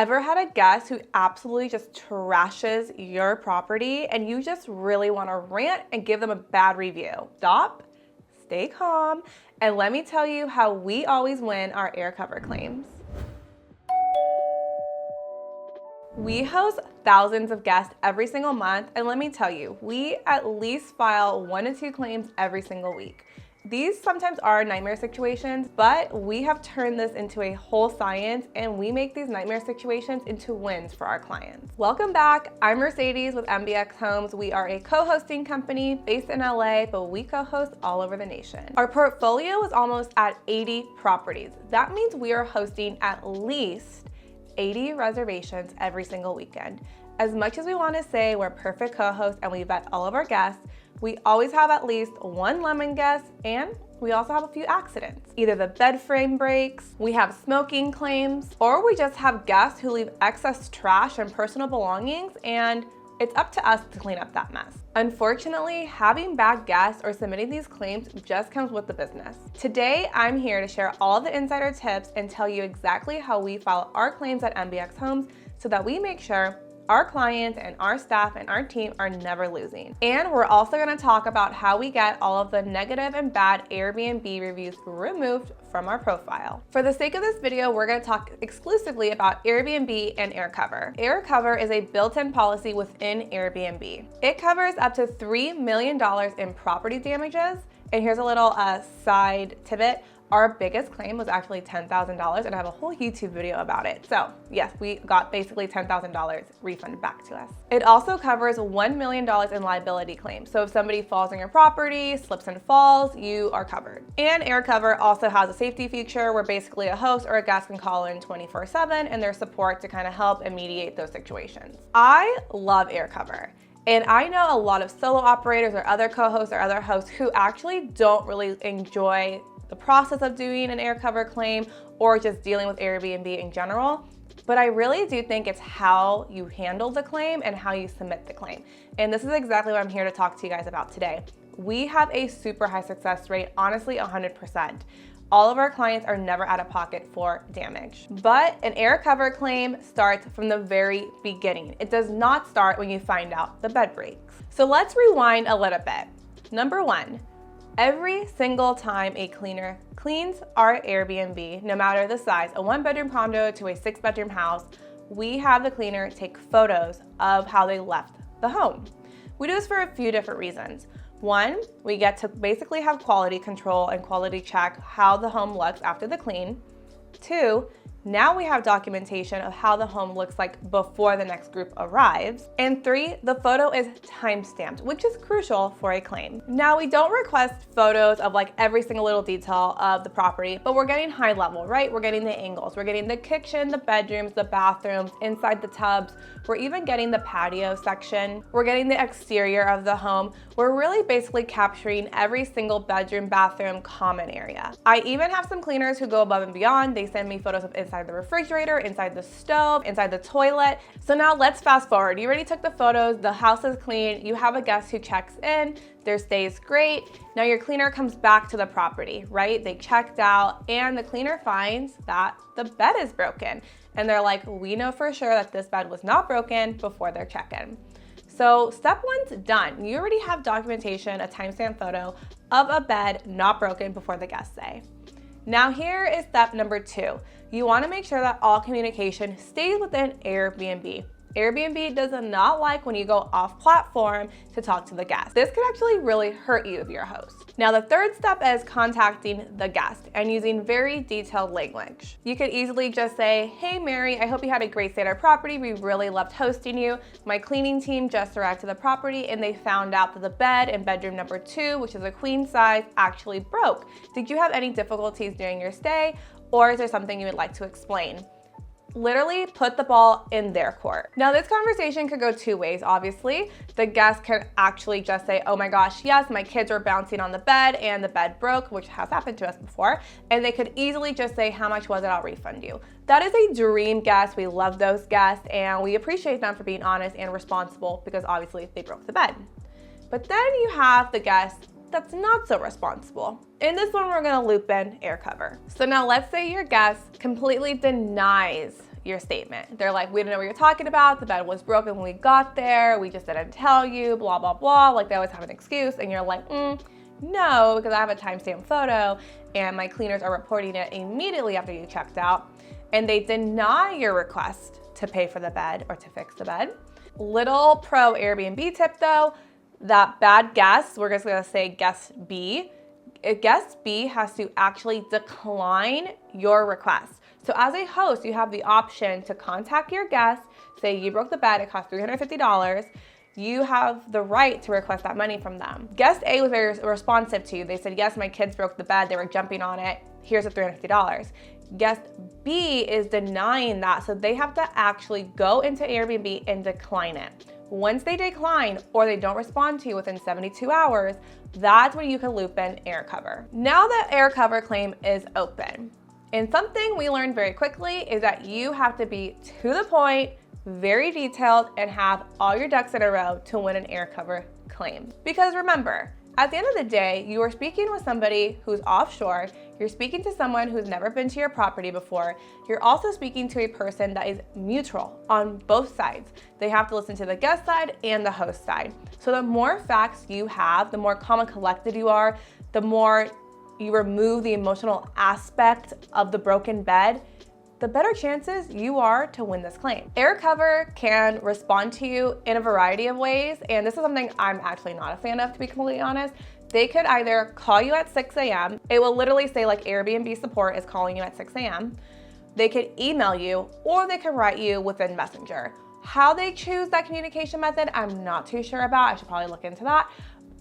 Ever had a guest who absolutely just trashes your property and you just really want to rant and give them a bad review? Stop, stay calm, and let me tell you how we always win our AirCover claims. We host thousands of guests every single month, and let me tell you, we at least file 1 to 2 claims every single week. These sometimes are nightmare situations, but we have turned this into a whole science, and we make these nightmare situations into wins for our clients. Welcome back. I'm Mercedes with MBX Homes. We are a co-hosting company based in LA, but we co-host all over the nation. Our portfolio is almost at 80 properties. That means we are hosting at least 80 reservations every single weekend. As much as we want to say we're perfect co-hosts and we vet all of our guests, we always have at least one lemon guest, and we also have a few accidents. Either the bed frame breaks, we have smoking claims, or we just have guests who leave excess trash and personal belongings, and it's up to us to clean up that mess. Unfortunately, having bad guests or submitting these claims just comes with the business. Today, I'm here to share all the insider tips and tell you exactly how we file our claims at MBX Homes so that we make sure our clients and our staff and our team are never losing. And we're also gonna talk about how we get all of the negative and bad Airbnb reviews removed from our profile. For the sake of this video, we're gonna talk exclusively about Airbnb and AirCover. AirCover is a built-in policy within Airbnb. It covers up to $3 million in property damages. And here's a little side tidbit. Our biggest claim was actually $10,000, and I have a whole YouTube video about it. So yes, we got basically $10,000 refunded back to us. It also covers $1 million in liability claims. So if somebody falls on your property, slips and falls, you are covered. And AirCover also has a safety feature where basically a host or a guest can call in 24/7 and their support to kind of help and mediate those situations. I love AirCover. And I know a lot of solo operators or other co-hosts or other hosts who actually don't really enjoy the process of doing an AirCover claim or just dealing with Airbnb in general. But I really do think it's how you handle the claim and how you submit the claim. And this is exactly what I'm here to talk to you guys about today. We have a super high success rate, honestly 100%. All of our clients are never out of pocket for damage. But an AirCover claim starts from the very beginning. It does not start when you find out the bed breaks. So let's rewind a little bit. Number 1, every single time a cleaner cleans our Airbnb, no matter the size, a 1-bedroom condo to a 6-bedroom house, we have the cleaner take photos of how they left the home. We do this for a few different reasons. 1, we get to basically have quality control and quality check how the home looks after the clean. 2, now we have documentation of how the home looks like before the next group arrives. And 3, the photo is timestamped, which is crucial for a claim. Now, we don't request photos of like every single little detail of the property, but we're getting high level, right? We're getting the angles, we're getting the kitchen, the bedrooms, the bathrooms, inside the tubs. We're even getting the patio section. We're getting the exterior of the home. We're really basically capturing every single bedroom, bathroom, common area. I even have some cleaners who go above and beyond. They send me photos of inside the refrigerator, inside the stove, inside the toilet. So now let's fast forward. You already took the photos, the house is clean, you have a guest who checks in, their stay is great. Now your cleaner comes back to the property, right? They checked out and the cleaner finds that the bed is broken. And they're like, we know for sure that this bed was not broken before their check-in. So step 1's done. You already have documentation, a timestamp photo of a bed not broken before the guest stay. Now here is step number 2. You want to make sure that all communication stays within Airbnb. Airbnb does not like when you go off platform to talk to the guest. This could actually really hurt you if you're a host. Now the 3rd step is contacting the guest and using very detailed language. You could easily just say, hey Mary, I hope you had a great stay at our property. We really loved hosting you. My cleaning team just arrived to the property and they found out that the bed in bedroom number 2, which is a queen size, actually broke. Did you have any difficulties during your stay, or is there something you would like to explain? Literally put the ball in their court. Now this conversation could go 2 ways, obviously. The guest can actually just say, oh my gosh, yes, my kids were bouncing on the bed and the bed broke, which has happened to us before. And they could easily just say, how much was it? I'll refund you. That is a dream guest. We love those guests and we appreciate them for being honest and responsible because obviously they broke the bed. But then you have the guest that's not so responsible. In this one, we're gonna loop in AirCover. So now let's say your guest completely denies your statement. They're like, we don't know what you're talking about. The bed was broken when we got there. We just didn't tell you, blah, blah, blah. Like they always have an excuse. And you're like, no, because I have a timestamp photo and my cleaners are reporting it immediately after you checked out. And they deny your request to pay for the bed or to fix the bed. Little pro Airbnb tip though, that bad guest, we're just gonna say guest B, guest B has to actually decline your request. So as a host, you have the option to contact your guest, say you broke the bed, it cost $350. You have the right to request that money from them. Guest A was very responsive to you. They said, yes, my kids broke the bed, they were jumping on it, here's the $350. Guest B is denying that, so they have to actually go into Airbnb and decline it. Once they decline or they don't respond to you within 72 hours, that's when you can loop in AirCover. Now that AirCover claim is open, and something we learned very quickly is that you have to be to the point, very detailed, and have all your ducks in a row to win an AirCover claim. Because remember, at the end of the day, you are speaking with somebody who's offshore, you're speaking to someone who's never been to your property before, you're also speaking to a person that is neutral on both sides. They have to listen to the guest side and the host side. So the more facts you have, the more calm and collected you are, the more you remove the emotional aspect of the broken bed, the better chances you are to win this claim. AirCover can respond to you in a variety of ways, and this is something I'm actually not a fan of, to be completely honest. They could either call you at 6 a.m. It will literally say like Airbnb Support is calling you at 6 a.m. They could email you, or they could write you within Messenger. How they choose that communication method, I'm not too sure about. I should probably look into that.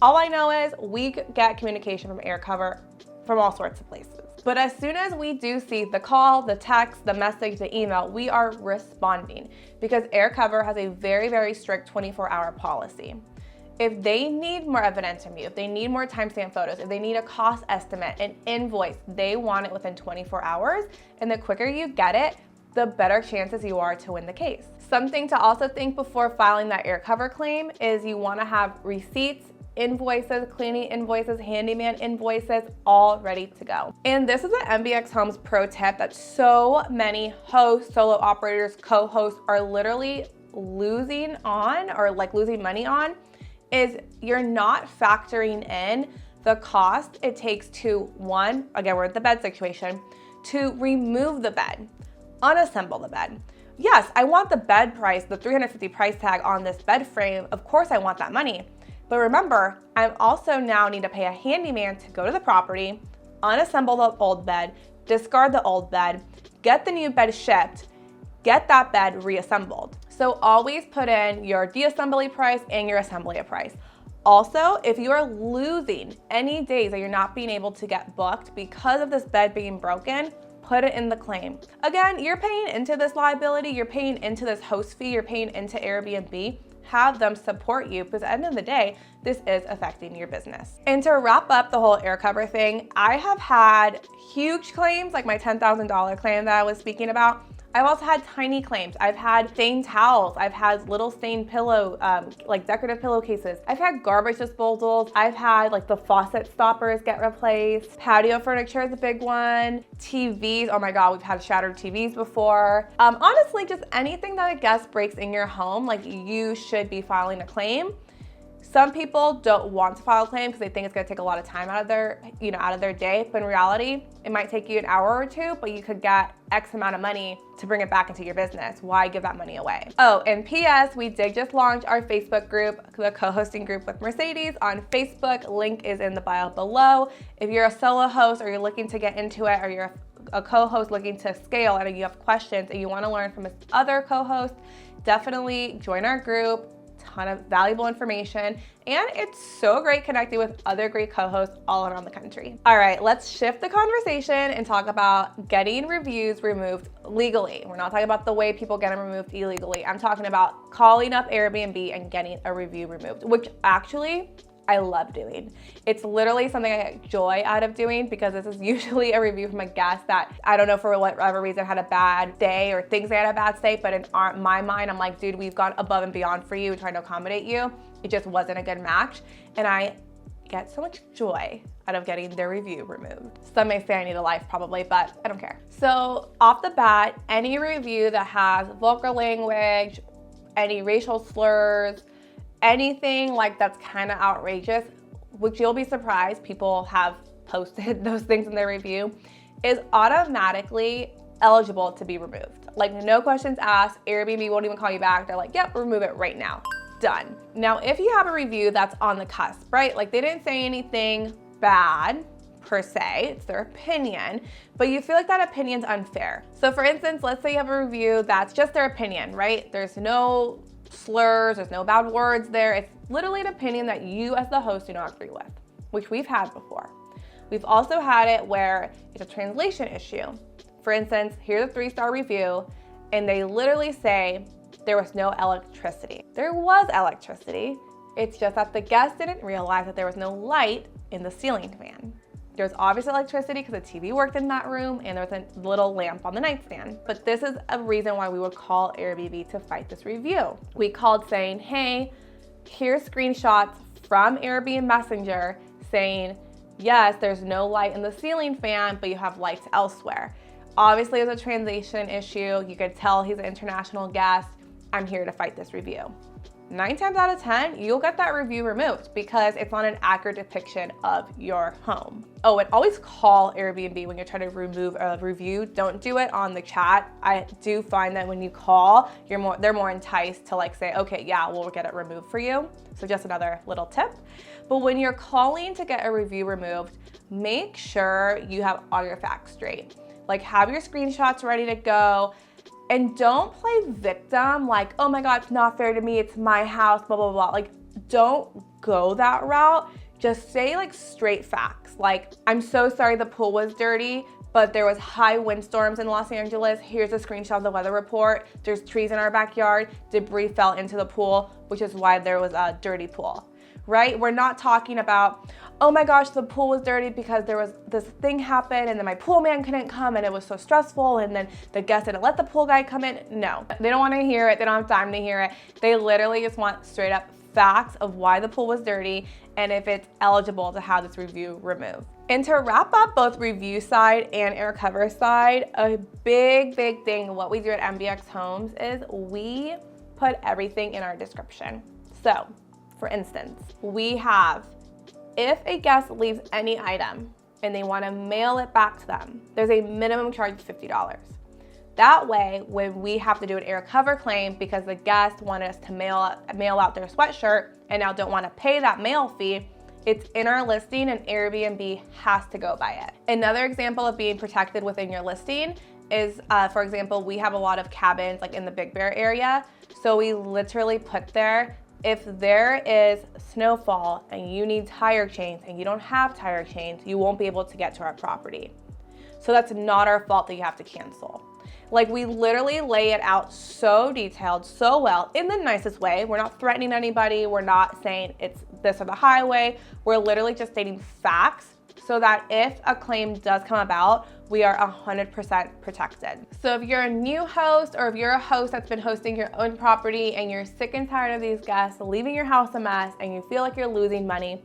All I know is we get communication from AirCover from all sorts of places. But as soon as we do see the call, the text, the message, the email, we are responding because AirCover has a very, very strict 24-hour policy. If they need more evidence from you, if they need more timestamp photos, if they need a cost estimate, an invoice, they want it within 24 hours. And the quicker you get it, the better chances you are to win the case. Something to also think before filing that AirCover claim is you want to have receipts, invoices, cleaning invoices, handyman invoices, all ready to go. And this is an MBX Homes pro tip that so many hosts, solo operators, co-hosts are literally losing on, or like losing money on, is you're not factoring in the cost it takes to, one, again, we're at the bed situation, to remove the bed, unassemble the bed. Yes, I want the bed price, the $350 price tag on this bed frame. Of course I want that money. But remember, I also now need to pay a handyman to go to the property, unassemble the old bed, discard the old bed, get the new bed shipped, get that bed reassembled. So always put in your deassembly price and your assembly price. Also, if you are losing any days that you're not being able to get booked because of this bed being broken, put it in the claim. Again, you're paying into this liability, you're paying into this host fee, you're paying into Airbnb. Have them support you because at the end of the day, this is affecting your business. And to wrap up the whole AirCover thing, I have had huge claims, like my $10,000 claim that I was speaking about. I've also had tiny claims. I've had stained towels. I've had little stained pillow, like decorative pillowcases. I've had garbage disposals. I've had like the faucet stoppers get replaced. Patio furniture is a big one. TVs, oh my God, we've had shattered TVs before. Honestly, just anything that a guest breaks in your home, like you should be filing a claim. Some people don't want to file a claim because they think it's gonna take a lot of time out of their day, but in reality, it might take you an hour or two, but you could get X amount of money to bring it back into your business. Why give that money away? Oh, and PS, we did just launch our Facebook group, the co-hosting group with Mercedes on Facebook. Link is in the bio below. If you're a solo host or you're looking to get into it, or you're a co-host looking to scale and you have questions and you wanna learn from other co-hosts, definitely join our group. Ton of valuable information, and it's so great connecting with other great co-hosts all around the country. All right, let's shift the conversation and talk about getting reviews removed legally. We're not talking about the way people get them removed illegally. I'm talking about calling up Airbnb and getting a review removed, which actually I love doing. It's literally something I get joy out of doing because this is usually a review from a guest that I don't know for whatever reason had a bad day or thinks they had a bad state, but in my mind, I'm like, dude, we've gone above and beyond for you, trying to accommodate you. It just wasn't a good match. And I get so much joy out of getting their review removed. Some may say I need a life probably, but I don't care. So off the bat, any review that has vulgar language, any racial slurs, anything like that's kind of outrageous, which you'll be surprised people have posted those things in their review, is automatically eligible to be removed. Like no questions asked, Airbnb won't even call you back. They're like, yep, remove it right now. Done. Now, if you have a review that's on the cusp, right? Like they didn't say anything bad per se, it's their opinion, but you feel like that opinion's unfair. So for instance, let's say you have a review that's just their opinion, right? There's no slurs, there's no bad words there. It's literally an opinion that you as the host do not agree with, which we've had before. We've also had it where it's a translation issue. For instance, here's a 3-star review, and they literally say there was no electricity. There was electricity. It's just that the guest didn't realize that there was no light in the ceiling fan. There's obvious electricity because the TV worked in that room and there was a little lamp on the nightstand. But this is a reason why we would call Airbnb to fight this review. We called saying, hey, here's screenshots from Airbnb Messenger saying, yes, there's no light in the ceiling fan, but you have lights elsewhere. Obviously, there's a translation issue. You could tell he's an international guest. I'm here to fight this review. 9 times out of 10, you'll get that review removed because it's not an accurate depiction of your home. Oh, and always call Airbnb when you're trying to remove a review. Don't do it on the chat. I do find that when you call, they're more enticed to like say, okay, yeah, we'll get it removed for you. So just another little tip. But when you're calling to get a review removed, make sure you have all your facts straight. Like have your screenshots ready to go. And don't play victim like, oh my God, it's not fair to me, it's my house, blah, blah, blah. Like, don't go that route. Just say like straight facts. Like, I'm so sorry the pool was dirty, but there was high windstorms in Los Angeles. Here's a screenshot of the weather report. There's trees in our backyard. Debris fell into the pool, which is why there was a dirty pool, right? We're not talking about, oh my gosh, the pool was dirty because there was this thing happen and then my pool man couldn't come and it was so stressful and then the guest didn't let the pool guy come in. No, they don't want to hear it. They don't have time to hear it. They literally just want straight up facts of why the pool was dirty and if it's eligible to have this review removed. And to wrap up both review side and AirCover side, a big thing what we do at MBX Homes is we put everything in our description. So for instance, we have, if a guest leaves any item and they want to mail it back to them, there's a minimum charge of $50. That way, when we have to do an AirCover claim because the guest wanted us to mail out their sweatshirt and now don't want to pay that mail fee, it's in our listing and Airbnb has to go by it. Another example of being protected within your listing is, for example, we have a lot of cabins like in the Big Bear area. So we literally put there, if there is snowfall and you need tire chains and you don't have tire chains, you won't be able to get to our property. So that's not our fault that you have to cancel. Like we literally lay it out so detailed, so well, in the nicest way. We're not threatening anybody. We're not saying it's this or the highway. We're literally just stating facts so that if a claim does come about, we are 100% protected. So if you're a new host or if you're a host that's been hosting your own property and you're sick and tired of these guests leaving your house a mess and you feel like you're losing money,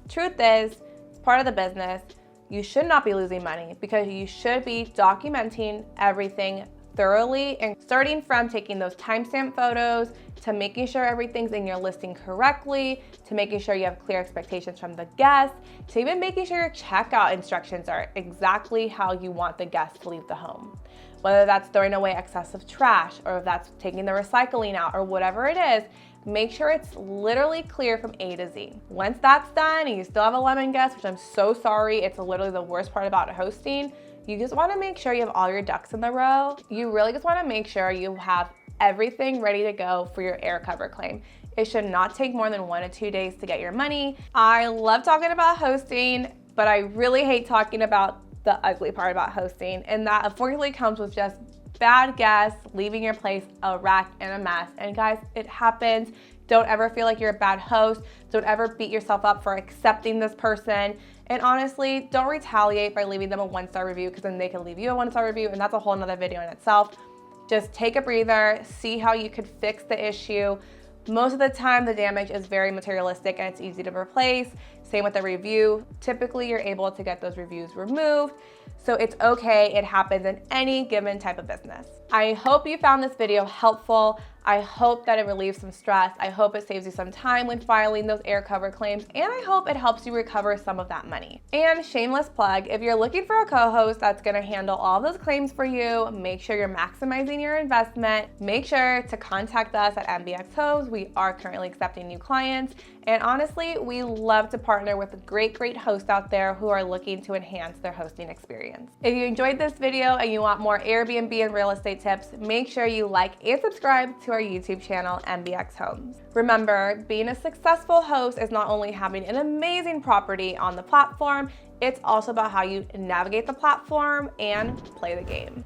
truth is, it's part of the business. You should not be losing money because you should be documenting everything thoroughly and starting from taking those timestamp photos to making sure everything's in your listing correctly, to making sure you have clear expectations from the guest, to even making sure your checkout instructions are exactly how you want the guest to leave the home. Whether that's throwing away excessive trash or if that's taking the recycling out or whatever it is, make sure it's literally clear from A to Z. Once that's done and you still have a lemon guest, which I'm so sorry, it's literally the worst part about hosting, you just wanna make sure you have all your ducks in the row. You really just wanna make sure you have everything ready to go for your AirCover claim. It should not take more than 1 to 2 days to get your money. I love talking about hosting, but I really hate talking about the ugly part about hosting, and that unfortunately comes with just bad guests leaving your place a wreck and a mess. And guys, it happens. Don't ever feel like you're a bad host. Don't ever beat yourself up for accepting this person. And honestly, don't retaliate by leaving them a 1-star review because then they can leave you a 1-star review, and that's a whole nother video in itself. Just take a breather, see how you could fix the issue, Most of the time, the damage is very materialistic and it's easy to replace. Same with the review. Typically, you're able to get those reviews removed. So it's okay, it happens in any given type of business. I hope you found this video helpful. I hope that it relieves some stress. I hope it saves you some time when filing those AirCover claims, and I hope it helps you recover some of that money. And shameless plug, if you're looking for a co-host that's gonna handle all those claims for you, make sure you're maximizing your investment, make sure to contact us at MBX Homes. We are currently accepting new clients. And honestly, we love to partner with great hosts out there who are looking to enhance their hosting experience. If you enjoyed this video and you want more Airbnb and real estate tips, make sure you like and subscribe to our YouTube channel, MBX Homes. Remember, being a successful host is not only having an amazing property on the platform, it's also about how you navigate the platform and play the game.